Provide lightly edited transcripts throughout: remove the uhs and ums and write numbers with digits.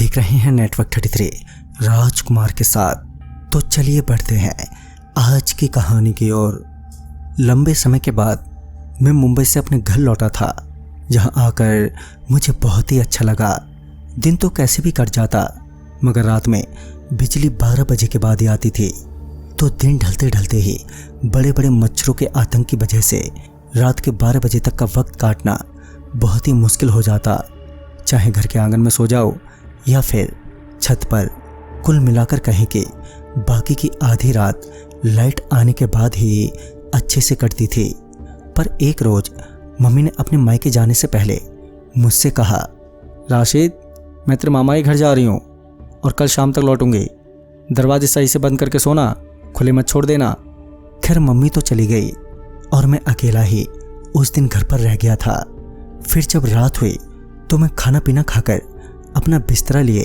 देख रहे हैं नेटवर्क 33 राजकुमार के साथ। तो चलिए बढ़ते हैं आज की कहानी की ओर। लंबे समय के बाद मैं मुंबई से अपने घर लौटा था, जहां आकर मुझे बहुत ही अच्छा लगा। दिन तो कैसे भी कट जाता, मगर रात में बिजली 12 बजे के बाद ही आती थी। तो दिन ढलते ढलते ही बड़े बड़े मच्छरों के आतंक की वजह से रात के 12 बजे तक का वक्त काटना बहुत ही मुश्किल हो जाता। चाहे घर के आंगन में सो जाओ या फिर छत पर, कुल मिलाकर कहें कि बाकी की आधी रात लाइट आने के बाद ही अच्छे से कटती थी। पर एक रोज मम्मी ने अपने मायके जाने से पहले मुझसे कहा, राशिद, मैं तेरे मामा के घर जा रही हूँ और कल शाम तक लौटूंगी। दरवाजे सही से बंद करके सोना, खुले मत छोड़ देना। खैर मम्मी तो चली गई और मैं अकेला ही उस दिन घर पर रह गया था। फिर जब रात हुई तो मैं खाना पीना खाकर अपना बिस्तरा लिए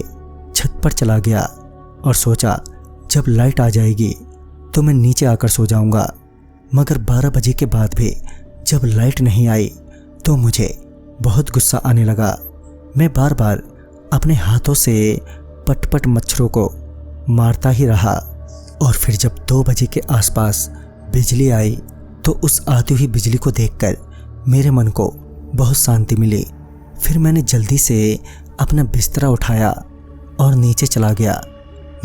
छत पर चला गया और सोचा जब लाइट आ जाएगी तो मैं नीचे आकर सो जाऊंगा। मगर 12 बजे के बाद भी जब लाइट नहीं आई तो मुझे बहुत गुस्सा आने लगा। मैं बार बार अपने हाथों से पट-पट मच्छरों को मारता ही रहा। और फिर जब 2 बजे के आसपास बिजली आई तो उस आती हुई बिजली को देखकर मेरे मन को बहुत शांति मिली। फिर मैंने जल्दी से अपना बिस्तरा उठाया और नीचे चला गया।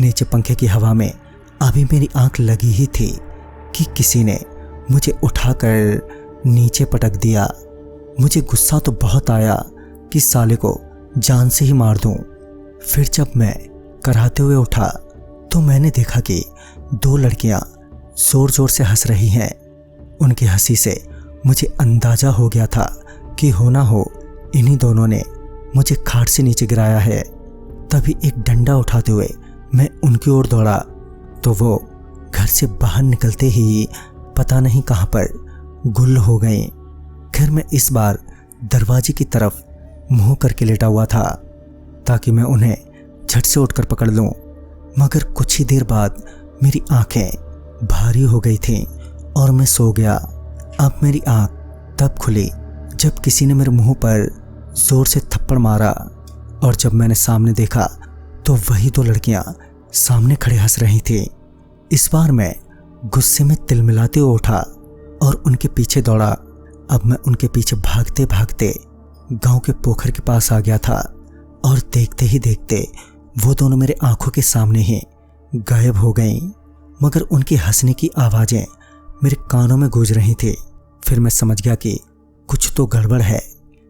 नीचे पंखे की हवा में अभी मेरी आंख लगी ही थी कि किसी ने मुझे उठाकर नीचे पटक दिया। मुझे गुस्सा तो बहुत आया कि साले को जान से ही मार दूं। फिर जब मैं कराहते हुए उठा तो मैंने देखा कि 2 लड़कियां जोर जोर से हंस रही हैं। उनकी हंसी से मुझे अंदाजा हो गया था कि हो ना हो इन्हीं दोनों ने मुझे खाट से नीचे गिराया है। तभी एक डंडा उठाते हुए मैं उनकी ओर दौड़ा तो वो घर से बाहर निकलते ही पता नहीं कहां पर गुल हो गए। खैर मैं इस बार दरवाजे की तरफ मुंह करके लेटा हुआ था ताकि मैं उन्हें झट से उठकर पकड़ लूं। मगर कुछ ही देर बाद मेरी आंखें भारी हो गई थीं और मैं सो गया। अब मेरी आंख तब खुली जब किसी ने मेरे मुंह पर जोर से थप्पड़ मारा और जब मैंने सामने देखा तो वही 2 लड़कियां सामने खड़े हंस रही थी। इस बार मैं गुस्से में तिलमिलाते हुए उठा और उनके पीछे दौड़ा। अब मैं उनके पीछे भागते भागते गांव के पोखर के पास आ गया था और देखते ही देखते वो दोनों मेरे आंखों के सामने ही गायब हो गईं। मगर उनकी हंसने की आवाजें मेरे कानों में गूंज रही थी। फिर मैं समझ गया कि कुछ तो गड़बड़ है,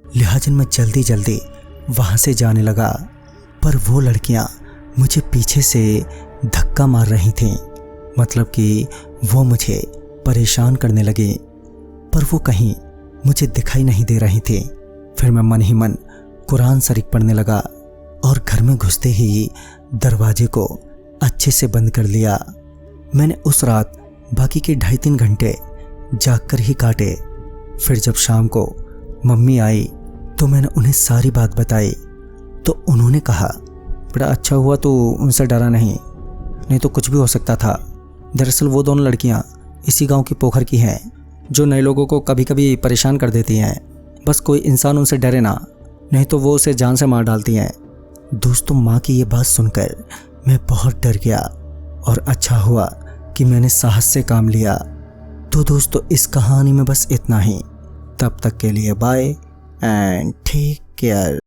लिहाजा मैं जल्दी जल्दी वहां से जाने लगा। पर वो लड़कियां मुझे पीछे से धक्का मार रही थीं, मतलब कि वो मुझे परेशान करने लगी। पर वो कहीं मुझे दिखाई नहीं दे रही थी। फिर मैं मन ही मन कुरान शरीफ पढ़ने लगा और घर में घुसते ही दरवाजे को अच्छे से बंद कर लिया। मैंने उस रात बाकी के 2.5-3 घंटे जागकर ही काटे। फिर जब शाम को मम्मी आई तो मैंने उन्हें सारी बात बताई तो उन्होंने कहा, बड़ा अच्छा हुआ तो उनसे डरा नहीं तो कुछ भी हो सकता था। दरअसल वो दोनों लड़कियां इसी गांव की पोखर की हैं जो नए लोगों को कभी कभी परेशान कर देती हैं। बस कोई इंसान उनसे डरे ना, नहीं तो वो उसे जान से मार डालती हैं। दोस्तों, माँ की ये बात सुनकर मैं बहुत डर गया और अच्छा हुआ कि मैंने साहस से काम लिया। तो दोस्तों, इस कहानी में बस इतना ही। तब तक के लिए बाय एंड टेक केयर।